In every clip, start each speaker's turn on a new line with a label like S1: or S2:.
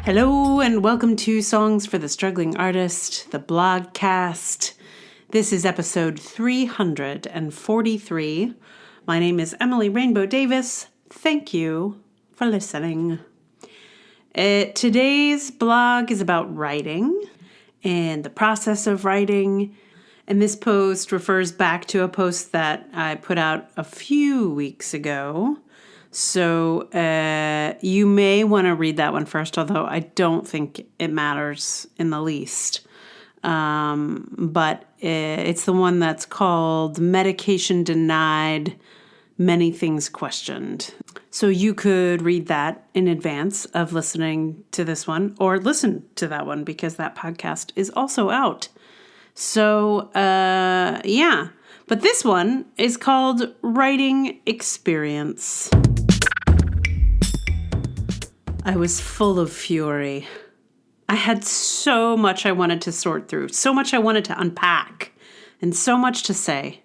S1: Hello and welcome to Songs for the Struggling Artist, the blogcast. This is episode 343. My name is Emily Rainbow Davis. Thank you for listening. Today's blog is about writing and the process of writing. And this post refers back to a post that I put out a few weeks ago. So you may want to read that one first, although I don't think it matters in the least. But it's the one that's called Medication Denied, Many Things Questioned. So you could read that in advance of listening to this one, or listen to that one because that podcast is also out. So, yeah. But this one is called Writing Experience. I was full of fury. I had so much I wanted to sort through, so much I wanted to unpack, and so much to say.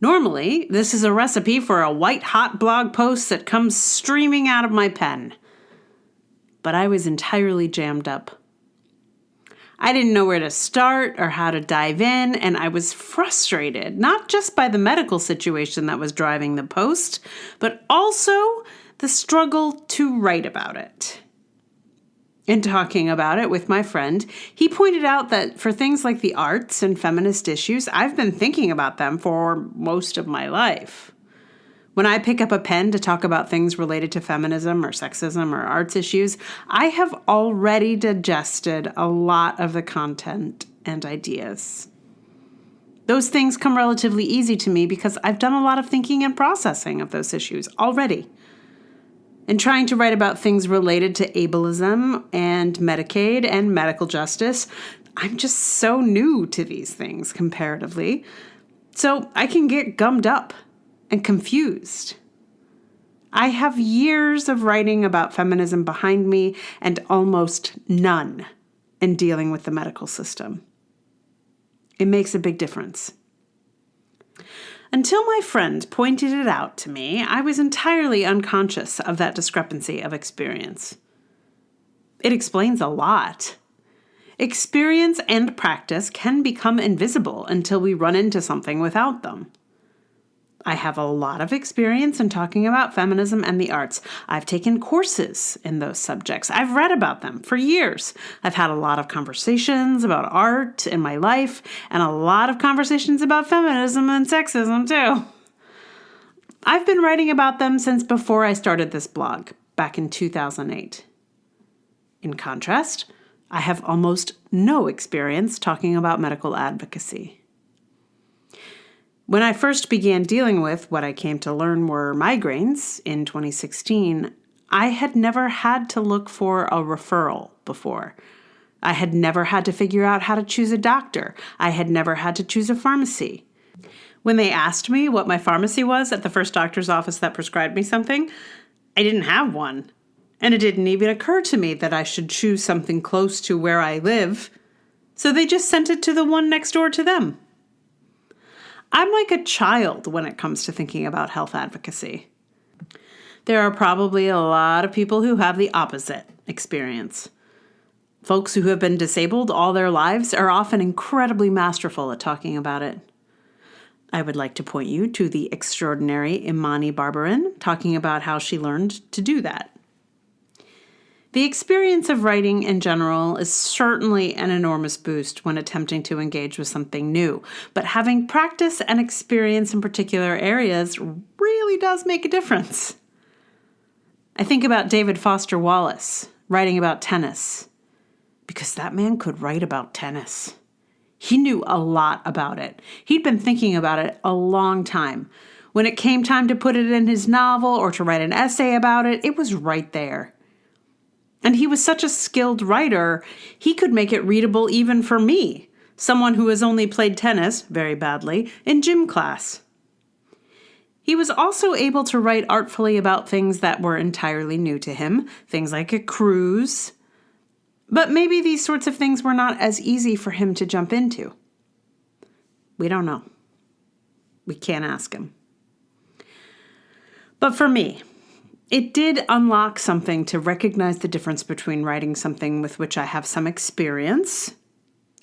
S1: Normally, this is a recipe for a white-hot blog post that comes streaming out of my pen. But I was entirely jammed up. I didn't know where to start or how to dive in, and I was frustrated, not just by the medical situation that was driving the post, but also the struggle to write about it. In talking about it with my friend, he pointed out that for things like the arts and feminist issues, I've been thinking about them for most of my life. When I pick up a pen to talk about things related to feminism or sexism or arts issues, I have already digested a lot of the content and ideas. Those things come relatively easy to me because I've done a lot of thinking and processing of those issues already. And trying to write about things related to ableism and Medicaid and medical justice, I'm just so new to these things comparatively. So I can get gummed up and confused. I have years of writing about feminism behind me and almost none in dealing with the medical system. It makes a big difference. Until my friend pointed it out to me, I was entirely unconscious of that discrepancy of experience. It explains a lot. Experience and practice can become invisible until we run into something without them. I have a lot of experience in talking about feminism and the arts. I've taken courses in those subjects. I've read about them for years. I've had a lot of conversations about art in my life and a lot of conversations about feminism and sexism too. I've been writing about them since before I started this blog, back in 2008. In contrast, I have almost no experience talking about medical advocacy. When I first began dealing with what I came to learn were migraines in 2016, I had never had to look for a referral before. I had never had to figure out how to choose a doctor. I had never had to choose a pharmacy. When they asked me what my pharmacy was at the first doctor's office that prescribed me something, I didn't have one. And it didn't even occur to me that I should choose something close to where I live. So they just sent it to the one next door to them. I'm like a child when it comes to thinking about health advocacy. There are probably a lot of people who have the opposite experience. Folks who have been disabled all their lives are often incredibly masterful at talking about it. I would like to point you to the extraordinary Imani Barbarin talking about how she learned to do that. The experience of writing in general is certainly an enormous boost when attempting to engage with something new, but having practice and experience in particular areas really does make a difference. I think about David Foster Wallace writing about tennis, because that man could write about tennis. He knew a lot about it. He'd been thinking about it a long time. When it came time to put it in his novel or to write an essay about it, it was right there. And he was such a skilled writer, he could make it readable even for me, someone who has only played tennis, very badly, in gym class. He was also able to write artfully about things that were entirely new to him, things like a cruise. But maybe these sorts of things were not as easy for him to jump into. We don't know. We can't ask him. But for me, It did unlock something to recognize the difference between writing something with which I have some experience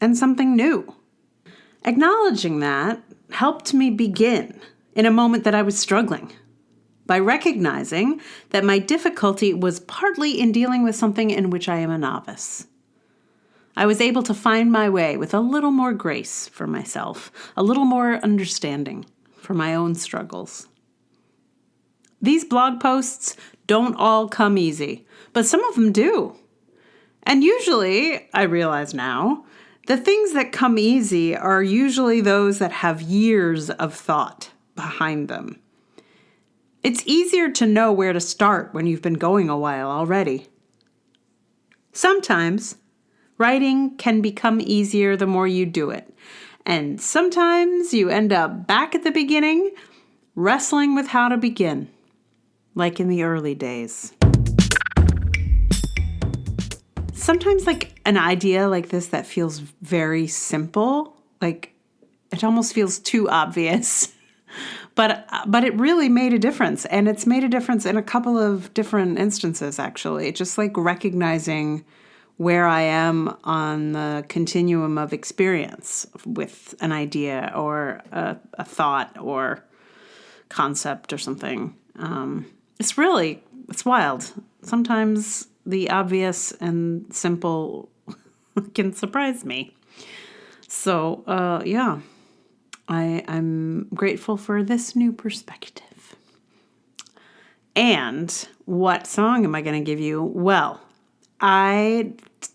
S1: and something new. Acknowledging that helped me begin in a moment that I was struggling, by recognizing that my difficulty was partly in dealing with something in which I am a novice. I was able to find my way with a little more grace for myself, a little more understanding for my own struggles. These blog posts don't all come easy, but some of them do. And usually, I realize now, the things that come easy are usually those that have years of thought behind them. It's easier to know where to start when you've been going a while already. Sometimes, writing can become easier the more you do it. And sometimes you end up back at the beginning, wrestling with how to begin, like in the early days. Sometimes like an idea like this that feels very simple, like it almost feels too obvious. But it really made a difference, and it's made a difference in a couple of different instances, actually. Just like recognizing where I am on the continuum of experience with an idea or a thought or concept or something. It's wild. Sometimes the obvious and simple can surprise me. So, yeah. I'm grateful for this new perspective. And what song am I going to give you? Well, I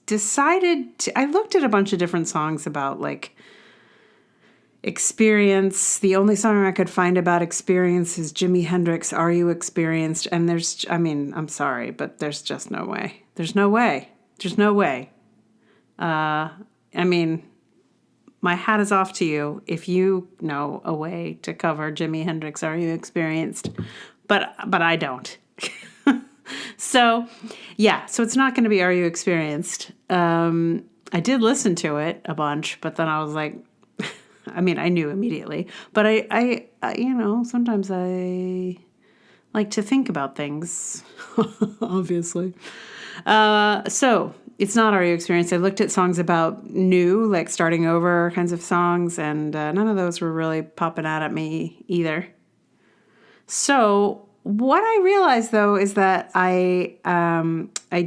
S1: looked at a bunch of different songs about like experience. The only song I could find about experience is Jimi Hendrix, Are You Experienced? And I'm sorry, but there's just no way. There's no way. My hat is off to you if you know a way to cover Jimi Hendrix, Are You Experienced? But I don't. So it's not going to be Are You Experienced? I did listen to it a bunch, but then I was like, I knew immediately. But I sometimes I like to think about things, obviously. So it's not Are You Experienced? I looked at songs about new, like starting over kinds of songs, and none of those were really popping out at me either. So what I realized, though, is that I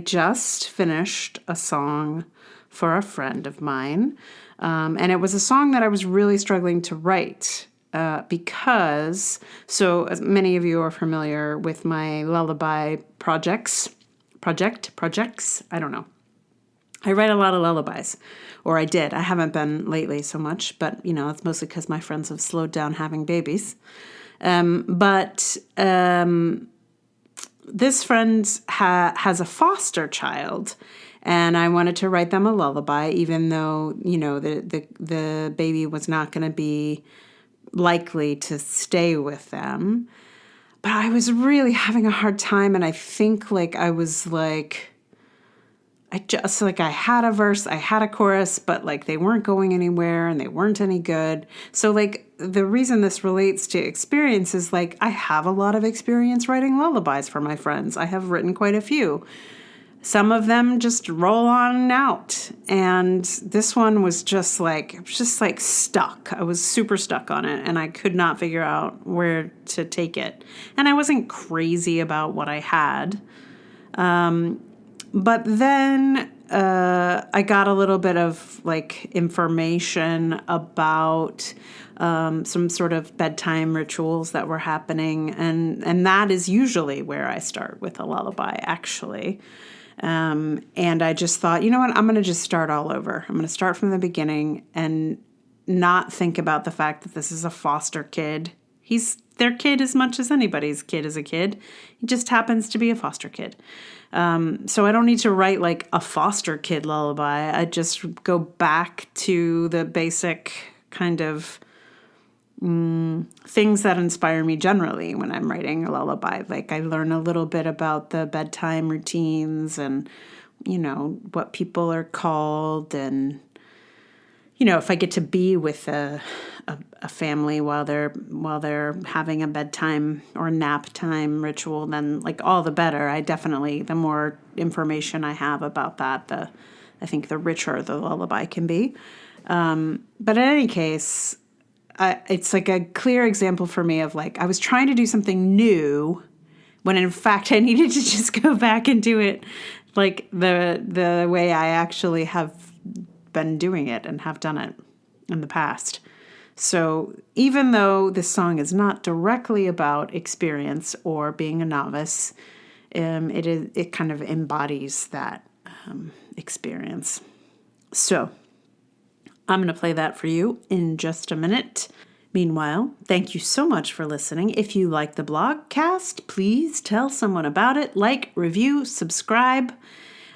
S1: just finished a song for a friend of mine, and it was a song that I was really struggling to write. Because, as many of you are familiar with my lullaby projects, I don't know. I write a lot of lullabies, or I did. I haven't been lately so much, but, it's mostly because my friends have slowed down having babies. But this friend has a foster child, and I wanted to write them a lullaby, even though, the baby was not going to be likely to stay with them. But I was really having a hard time, and I think I had a verse, I had a chorus, but they weren't going anywhere and they weren't any good. So the reason this relates to experience is I have a lot of experience writing lullabies for my friends. I have written quite a few. Some of them just roll on out. And this one was just stuck. I was super stuck on it, and I could not figure out where to take it. And I wasn't crazy about what I had. But then I got a little bit of information about some sort of bedtime rituals that were happening, and that is usually where I start with a lullaby, actually. And I just thought, you know what, I'm going to just start all over. I'm going to start from the beginning and not think about the fact that this is a foster kid. He's their kid as much as anybody's kid is a kid. He just happens to be a foster kid. So I don't need to write a foster kid lullaby. I just go back to the basic kind of things that inspire me generally when I'm writing a lullaby. I learn a little bit about the bedtime routines and, what people are called and, if I get to be with a family while they're having a bedtime or nap time ritual, then like all the better. The more information I have about that, I think the richer the lullaby can be. But in any case, it's like a clear example for me of like I was trying to do something new when in fact I needed to just go back and do it like the way I actually have been doing it and have done it in the past. So even though this song is not directly about experience or being a novice, it kind of embodies that experience. So I'm going to play that for you in just a minute. Meanwhile, thank you so much for listening. If you like the blogcast, please tell someone about it. Like, review, subscribe.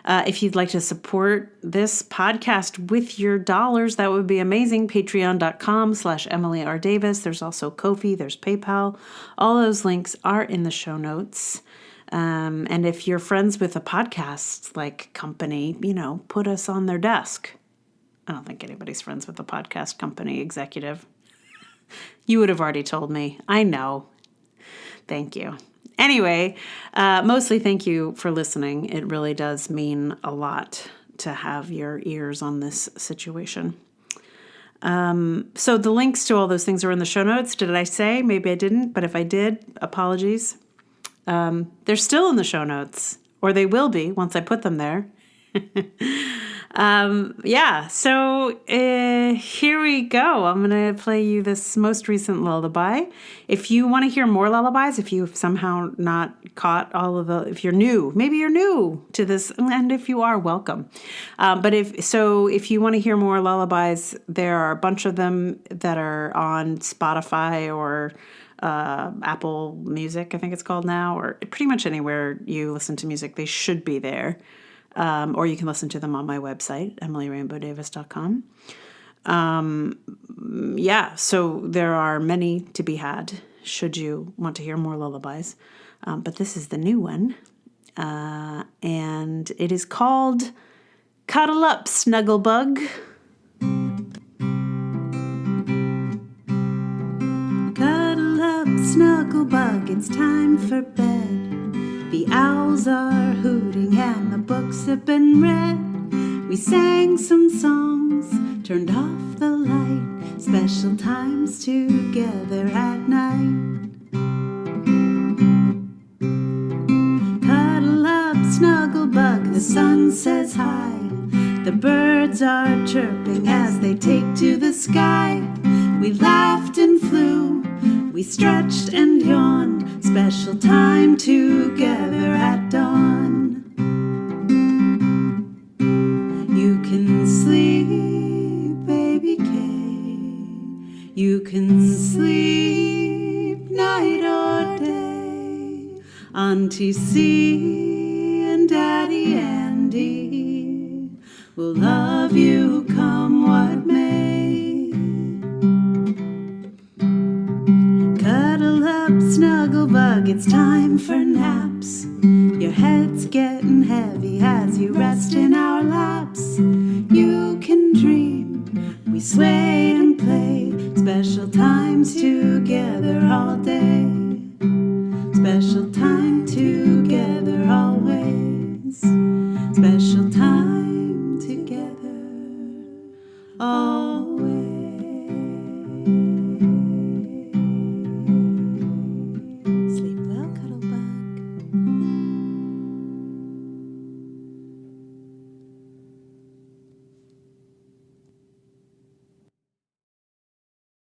S1: If you'd like to support this podcast with your dollars, that would be amazing. Patreon.com/Emily R. Davis. There's also Ko-fi, there's PayPal. All those links are in the show notes. And if you're friends with a podcast like company, put us on their desk. I don't think anybody's friends with a podcast company executive. You would have already told me. I know. Thank you. Anyway, mostly thank you for listening. It really does mean a lot to have your ears on this situation. So the links to all those things are in the show notes. Did I say? Maybe I didn't, but if I did, apologies. They're still in the show notes, or they will be once I put them there. So here we go. I'm going to play you this most recent lullaby. If you want to hear more lullabies, if you've somehow not caught if you're new, maybe you're new to this, and if you are, welcome. But if you want to hear more lullabies, there are a bunch of them that are on Spotify or Apple Music, I think it's called now, or pretty much anywhere you listen to music, they should be there. Or you can listen to them on my website, emilyrainbowdavis.com. So there are many to be had should you want to hear more lullabies. But this is the new one. And it is called Cuddle Up, Snugglebug. Cuddle up, Snugglebug, it's time for bed. The owls are hooting and the books have been read. We sang some songs, turned off the light, special times together at night. Cuddle up, Snugglebug, the sun says hi. The birds are chirping as they take to the sky. We laughed and flew, we stretched and yawned, special time together at dawn. You can sleep, baby K. You can sleep night or day. Auntie C and Daddy Andy will love you come what may. Cuddle up, Snugglebug, it's time for naps. Your head's getting heavy as you rest in our laps. You can dream, we sway